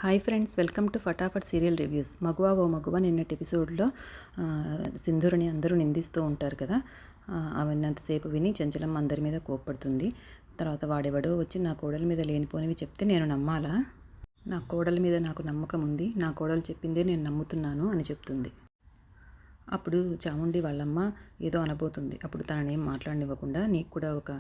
Hi friends, welcome to Fatafat serial reviews. Maguva O Maguva నిన్నటి ఎపిసోడ్లో సింధూరిని అందరూ నిందిస్తూ ఉంటారు కదా. అవన్నంతసేపు విని చెంచలమ్మ అందరి మీద కోప్పడుతుంది. తర్వాత వాడెవడో వచ్చి నా కోడలి మీద లేనిపోనివి చెప్తే నేను నమ్మాలా? నా కోడలి మీద నాకు నమ్మకం ఉంది, నా కోడలు చెప్పిందే నేను నమ్ముతున్నాను అని చెప్తుంది. అప్పుడు చాముండి వాళ్ళమ్మ ఏదో అనబోతుంది. అప్పుడు తననేం మాట్లాడనివ్వకుండా, నీకు కూడా ఒక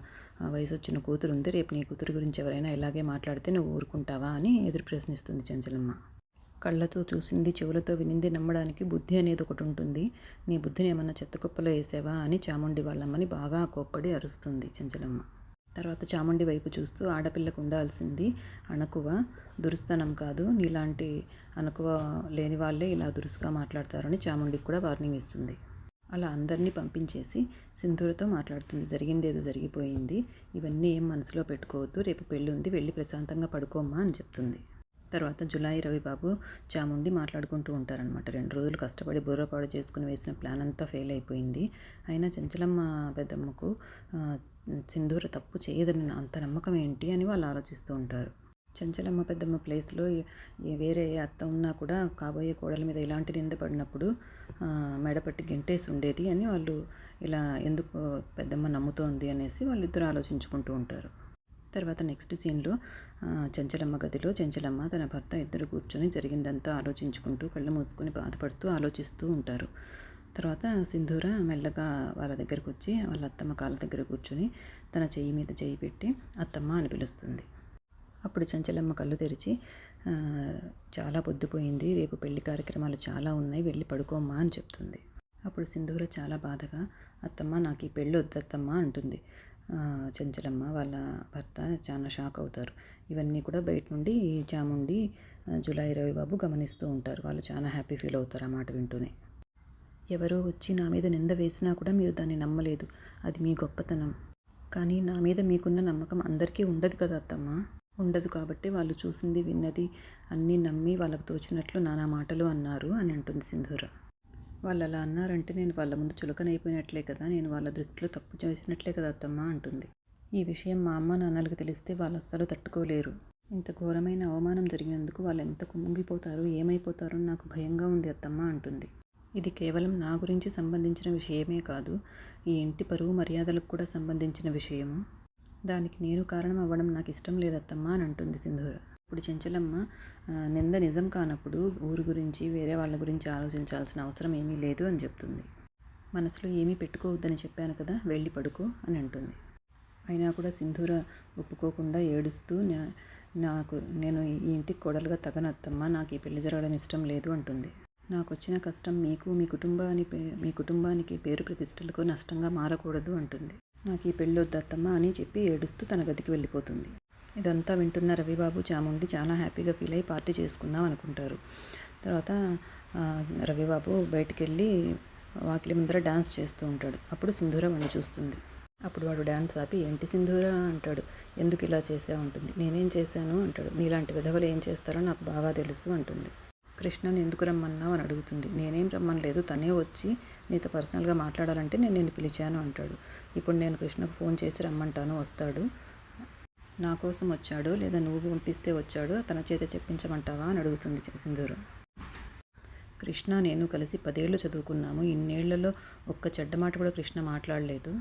వయసు వచ్చిన కూతురు ఉంది, రేపు నీ కూతురు గురించి ఎవరైనా ఇలాగే మాట్లాడితే నువ్వు ఊరుకుంటావా అని ఎదురు ప్రశ్నిస్తుంది చెంచలమ్మ. కళ్ళతో చూసింది చెవులతో వినింది నమ్మడానికి బుద్ధి అనేది ఒకటి ఉంటుంది, నీ బుద్ధిని ఏమన్నా చెత్తకుప్పలో వేసావా అని చాముండి వాళ్ళమ్మని బాగా కోప్పడి అరుస్తుంది చెంచలమ్మ. తర్వాత చాముండి వైపు చూస్తూ, ఆడపిల్లకు ఉండాల్సింది అణకువ, దురుస్తనం కాదు, నీలాంటి అణకువ లేని వాళ్ళే ఇలా దురుసుగా మాట్లాడతారని చాముండికి కూడా వార్నింగ్ ఇస్తుంది. అలా అందరినీ పంపించేసి సింధూరతో మాట్లాడుతుంది. జరిగిందేదో జరిగిపోయింది, ఇవన్నీ ఏం మనసులో పెట్టుకోవద్దు, రేపు పెళ్ళి ఉంది, వెళ్ళి ప్రశాంతంగా పడుకోమ్మా అని చెప్తుంది. తర్వాత జులాయి రవిబాబు చాముండి మాట్లాడుకుంటూ ఉంటారనమాట. 2 రోజులు కష్టపడి బుర్రపాడు చేసుకుని వేసిన ప్లాన్ అంతా ఫెయిల్ అయిపోయింది. అయినా చెంచలమ్మ పెద్దమ్మకు సింధూర తప్పు చేయదని అంత నమ్మకం ఏంటి అని వాళ్ళు ఆలోచిస్తూ ఉంటారు. చెంచలమ్మ పెద్దమ్మ ప్లేస్లో వేరే అత్త ఉన్నా కూడా కాబోయే కోడల మీద ఇలాంటి నింద పడినప్పుడు మెడపట్టి గెంటేసి ఉండేది అని వాళ్ళు ఇలా ఎందుకు పెద్దమ్మ నమ్ముతోంది అనేసి వాళ్ళిద్దరూ ఆలోచించుకుంటూ ఉంటారు. తర్వాత నెక్స్ట్ సీన్లో చెంచలమ్మ గదిలో చెంచలమ్మ తన భర్త ఇద్దరు కూర్చొని జరిగిందంతా ఆలోచించుకుంటూ కళ్ళు మూసుకొని బాధపడుతూ ఆలోచిస్తూ ఉంటారు. తర్వాత సింధూర మెల్లగా వాళ్ళ దగ్గరకు వచ్చి వాళ్ళ అత్తమ్మ కాళ్ళ దగ్గర కూర్చొని తన చెయ్యి మీద చెయ్యి పెట్టి అత్తమ్మ అని పిలుస్తుంది. అప్పుడు చెంచలమ్మ కళ్ళు తెరిచి, చాలా పొద్దుపోయింది, రేపు పెళ్లి కార్యక్రమాలు చాలా ఉన్నాయి, వెళ్ళి పడుకోమ్మా అని చెప్తుంది. అప్పుడు సింధూర చాలా బాధగా, అత్తమ్మ నాకు ఈ పెళ్ళి వద్దత్తమ్మ అంటుంది. చెంచలమ్మ వాళ్ళ భర్త చాలా షాక్ అవుతారు. ఇవన్నీ కూడా బయట నుండి చాముండి జులాయి రవిబాబు గమనిస్తూ ఉంటారు. వాళ్ళు చాలా హ్యాపీ ఫీల్ అవుతారు ఆ మాట వింటూనే. ఎవరో వచ్చి నా మీద నింద వేసినా కూడా మీరు దాన్ని నమ్మలేదు, అది మీ గొప్పతనం. కానీ నా మీద మీకున్న నమ్మకం అందరికీ ఉండదు కదా అత్తమ్మ. ఉండదు కాబట్టి వాళ్ళు చూసింది విన్నది అన్నీ నమ్మి వాళ్ళకు తోచినట్లు నానా మాటలు అన్నారు అని అంటుంది సింధూర. వాళ్ళు అలా అన్నారంటే నేను వాళ్ళ ముందు చులకనైపోయినట్లే కదా, నేను వాళ్ళ దృష్టిలో తప్పు చేసినట్లే కదా అత్తమ్మ అంటుంది. ఈ విషయం మా అమ్మ నాన్నలకు తెలిస్తే వాళ్ళు అస్సలు తట్టుకోలేరు. ఇంత ఘోరమైన అవమానం జరిగినందుకు వాళ్ళు ఎంత కుంగిపోతారు, ఏమైపోతారో నాకు భయంగా ఉంది అత్తమ్మ అంటుంది. ఇది కేవలం నా గురించి సంబంధించిన విషయమే కాదు, ఈ ఇంటి పరువు మర్యాదలకు కూడా సంబంధించిన విషయము. దానికి నేను కారణం అవ్వడం నాకు ఇష్టం లేదత్తమ్మా అని అంటుంది సింధూర. ఇప్పుడు చెంచలమ్మ నింద నిజం కానప్పుడు ఊరు గురించి వేరే వాళ్ళ గురించి ఆలోచించాల్సిన అవసరం ఏమీ లేదు అని చెప్తుంది. మనసులో ఏమీ పెట్టుకోవద్దని చెప్పాను కదా, వెళ్ళి పడుకో అని అంటుంది. అయినా కూడా సింధూర ఒప్పుకోకుండా ఏడుస్తూ, నేను ఈ ఇంటికి కోడలుగా తగనత్తమ్మ, నాకు ఈ పెళ్లి జరగడం ఇష్టం లేదు అంటుంది. నాకు వచ్చిన కష్టం మీకు మీ కుటుంబానికి పేరు ప్రతిష్టలకు నష్టంగా మారకూడదు అంటుంది. నాకు ఈ పెళ్ళి వద్దత్తమ్మ అని చెప్పి ఏడుస్తూ తన గదికి వెళ్ళిపోతుంది. ఇదంతా వింటున్న రవిబాబు చాముండి చాలా హ్యాపీగా ఫీల్ అయ్యి పార్టీ చేసుకుందాం అనుకుంటారు. తర్వాత రవిబాబు బయటికి వెళ్ళి వాకిలి ముందర డ్యాన్స్ చేస్తూ ఉంటాడు. అప్పుడు సింధూర వాడిని చూస్తుంది. అప్పుడు వాడు డ్యాన్స్ ఆపి, ఏంటి సింధూర అంటాడు. ఎందుకు ఇలా చేసావు అంటుంది. నేనేం చేశాను అంటాడు. నీలాంటి విధవలు ఏం చేస్తారో నాకు బాగా తెలుసు అంటుంది. కృష్ణని ఎందుకు రమ్మన్నావు అని అడుగుతుంది. నేనేం రమ్మనలేదు, తనే వచ్చి నీతో పర్సనల్గా మాట్లాడాలంటే నేను నిన్ను పిలిచాను అంటాడు. ఇప్పుడు నేను కృష్ణకు ఫోన్ చేసి రమ్మంటాను, వస్తాడు. నా కోసం వచ్చాడో లేదా నువ్వు పంపిస్తే వచ్చాడో తన చేత చెప్పించమంటావా అని అడుగుతుంది సింధూర. కృష్ణ నేను కలిసి 10 ఏళ్ళు చదువుకున్నాము, ఇన్నేళ్లలో ఒక్క చెడ్డ మాట కూడా కృష్ణ మాట్లాడలేదు.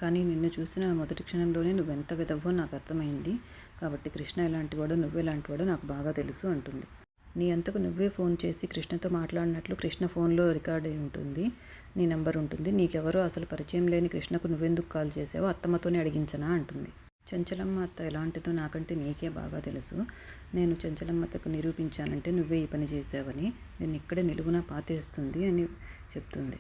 కానీ నిన్ను చూసిన మొదటి క్షణంలోనే నువ్వెంత విధవో నాకు అర్థమైంది. కాబట్టి కృష్ణ ఎలాంటివాడో నువ్వెలాంటివాడో నాకు బాగా తెలుసు అంటుంది. నీ అంతకు నువ్వే ఫోన్ చేసి కృష్ణతో మాట్లాడినట్లు కృష్ణ ఫోన్లో రికార్డ్ అయి ఉంటుంది, నీ నెంబర్ ఉంటుంది. నీకెవరో అసలు పరిచయం లేని కృష్ణకు నువ్వెందుకు కాల్ చేసావో అత్తమ్మతోనే అడిగించనా అంటుంది. చెంచలమ్మ అత్త ఎలాంటిదో నాకంటే నీకే బాగా తెలుసు. నేను చెంచలమ్మతకు నిరూపించానంటే నువ్వే ఈ పని చేసావని, నేను ఇక్కడే నిలువునా పాతేస్తుంది అని చెప్తుంది.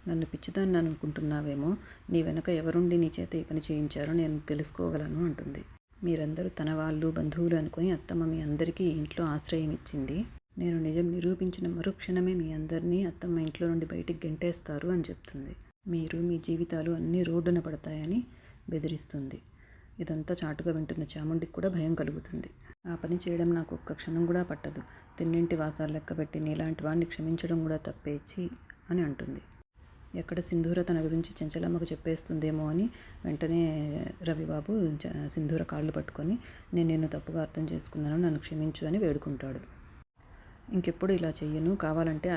నన్ను పిచ్చిదాన్ని అనుకుంటున్నావేమో, నీ వెనక ఎవరుండి నీ చేత ఈ పని చేయించారో నేను తెలుసుకోగలను అంటుంది. మీరందరూ తన వాళ్ళు బంధువులు అనుకుని అత్తమ్మ మీ అందరికీ ఇంట్లో ఆశ్రయం ఇచ్చింది. నేను నిజం నిరూపించిన మరుక్షణమే మీ అందరినీ అత్తమ్మ ఇంట్లో నుండి బయటికి గెంటేస్తారు అని చెప్తుంది. మీరు మీ జీవితాలు అన్నీ రోడ్డున పడతాయని బెదిరిస్తుంది. ఇదంతా చాటుగా వింటున్న చాముండికి కూడా భయం కలుగుతుంది. ఆ పని చేయడం నాకు ఒక్క క్షణం కూడా పట్టదు. తిన్నింటి వాసాలు లెక్కబెట్టి నీలాంటి వాడిని క్షమించడం కూడా తప్పేచి అని అంటుంది. ఎక్కడ సింధూర తన గురించి చెంచలమ్మకు చెప్పేస్తుందేమో అని వెంటనే రవిబాబు సింధూర కాళ్ళు పట్టుకొని నేను నిన్ను తప్పుగా అర్థం చేసుకున్నాను, నన్ను క్షమించు అని వేడుకుంటాడు. ఇంకెప్పుడు ఇలా చెయ్యను, కావాలంటే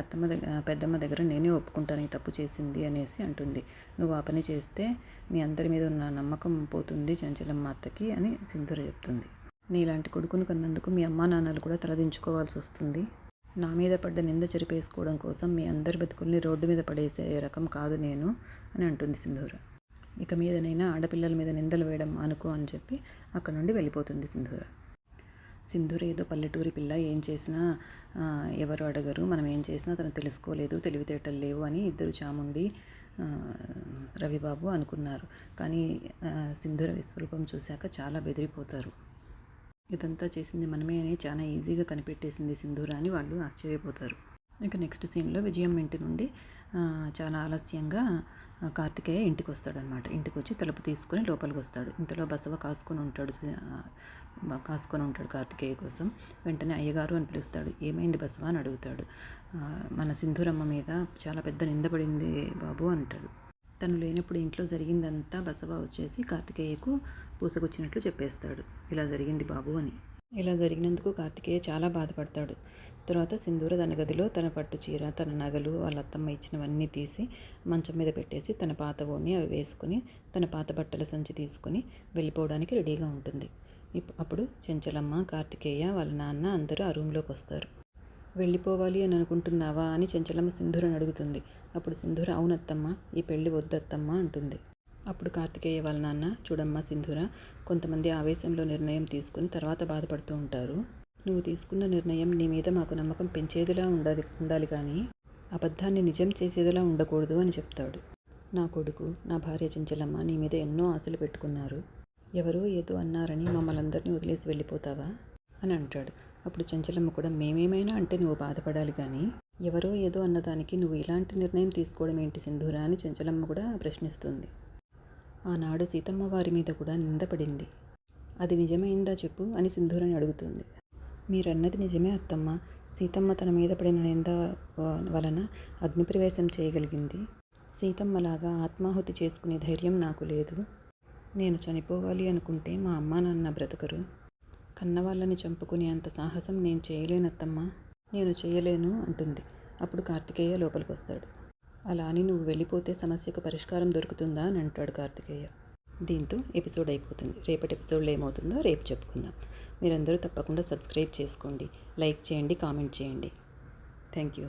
పెద్దమ్మ దగ్గర నేనే ఒప్పుకుంటాను ఈ తప్పు చేసింది అనేసి అంటుంది. నువ్వు ఆ పని చేస్తే మీ అందరి మీద ఉన్న నమ్మకం పోతుంది చెంచలమ్మ అత్తకి అని సింధూర చెప్తుంది. నీలాంటి కొడుకును కన్నందుకు మీ అమ్మా నాన్నలు కూడా తలదించుకోవాల్సి వస్తుంది. నా మీద పడ్డ నింద చెరిపేసుకోవడం కోసం మీ అందరి బతుకుల్ని రోడ్డు మీద పడేసే రకం కాదు నేను అని అంటుంది సింధూర. ఇక మీదనైనా ఆడపిల్లల మీద నిందలు వేయడం అనుకో అని చెప్పి అక్కడ నుండి వెళ్ళిపోతుంది సింధూర. సింధూర ఏదో పల్లెటూరి పిల్ల, ఏం చేసినా ఎవరు అడగరు, మనం ఏం చేసినా తను తెలుసుకోలేదు, తెలివితేటలు లేవు అని ఇద్దరు చాముండి రవిబాబు అనుకున్నారు. కానీ సింధూర విశ్వరూపం చూశాక చాలా బెదిరిపోతారు. ఇదంతా చేసింది మనమే అని చాలా ఈజీగా కనిపెట్టేసింది సింధూర అని వాళ్ళు ఆశ్చర్యపోతారు. ఇక నెక్స్ట్ సీన్లో విజయం ఇంటి నుండి చాలా ఆలస్యంగా కార్తికేయ ఇంటికి వస్తాడనమాట. ఇంటికి వచ్చి తలుపు తీసుకొని లోపలికి వస్తాడు. ఇంతలో బసవ కాసుకొని ఉంటాడు కార్తికేయ కోసం. వెంటనే అయ్యగారు అని పిలుస్తాడు. ఏమైంది బసవ అని అడుగుతాడు. మన సింధూరమ్మ మీద చాలా పెద్ద నిందపడింది బాబు అంటాడు. తను లేనప్పుడు ఇంట్లో జరిగిందంతా బసవ వచ్చేసి కార్తికేయకు పూసగుచ్చినట్లు చెప్పేస్తాడు. ఇలా జరిగింది బాబు అని. ఇలా జరిగినందుకు కార్తికేయ చాలా బాధపడతాడు. తర్వాత సింధూర తన గదిలో తన పట్టు చీర, తన నగలు, వాళ్ళ అత్తమ్మ ఇచ్చినవన్నీ తీసి మంచం మీద పెట్టేసి తన పాత ఓణి అవి వేసుకుని తన పాత బట్టల సంచి తీసుకుని వెళ్ళిపోవడానికి రెడీగా ఉంటుంది. అప్పుడు చెంచలమ్మ, కార్తికేయ, వాళ్ళ నాన్న అందరూ ఆ రూమ్లోకి వస్తారు. వెళ్ళిపోవాలి అని అనుకుంటున్నావా అని చెంచలమ్మ సింధూరని అడుగుతుంది. అప్పుడు సింధూర అవునత్తమ్మ, ఈ పెళ్ళి వద్దత్తమ్మ అంటుంది. అప్పుడు కార్తికేయ వాళ్ళ నాన్న, చూడమ్మా సింధూర, కొంతమంది ఆవేశంలో నిర్ణయం తీసుకుని తర్వాత బాధపడుతూ ఉంటారు. నువ్వు తీసుకున్న నిర్ణయం నీ మీద మాకు నమ్మకం పెంచేదిలా ఉండాలి కానీ అబద్ధాన్ని నిజం చేసేదిలా ఉండకూడదు అని చెప్తాడు. నా కొడుకు, నా భార్య చెంచలమ్మ నీ మీద ఎన్నో ఆశలు పెట్టుకున్నారు. ఎవరో ఏదో అన్నారని మమ్మల్ని అందరినీ వదిలేసి వెళ్ళిపోతావా అని అంటాడు. అప్పుడు చెంచలమ్మ కూడా మేమేమైనా అంటే నువ్వు బాధపడాలి కానీ ఎవరో ఏదో అన్నదానికి నువ్వు ఇలాంటి నిర్ణయం తీసుకోవడం ఏంటి సింధూర అని చెంచలమ్మ కూడా ప్రశ్నిస్తుంది. ఆనాడు సీతమ్మ వారి మీద కూడా నిందపడింది, అది నిజమైందా చెప్పు అని సింధూరని అడుగుతుంది. మీరన్నది నిజమే అత్తమ్మ, సీతమ్మ తన మీద పడిన నింద వలన అగ్నిప్రవేశం చేయగలిగింది. సీతమ్మలాగా ఆత్మాహుతి చేసుకునే ధైర్యం నాకు లేదు. నేను చనిపోవాలి అనుకుంటే మా అమ్మా నాన్న బ్రతకరు. కన్నవాళ్ళని చంపుకునే అంత సాహసం నేను చేయలేనత్తమ్మా, నేను చేయలేను అంటుంది. అప్పుడు కార్తికేయ లోపలికి వస్తాడు. అలా అని నువ్వు వెళ్ళిపోతే సమస్యకు పరిష్కారం దొరుకుతుందా అని అంటాడు కార్తికేయ. దీంతో ఎపిసోడ్ అయిపోతుంది. రేపటి ఎపిసోడ్లో ఏమవుతుందో రేపు చెప్పుకుందాం. మీరందరూ తప్పకుండా సబ్స్క్రైబ్ చేసుకోండి, లైక్ చేయండి, కామెంట్ చేయండి. Thank you.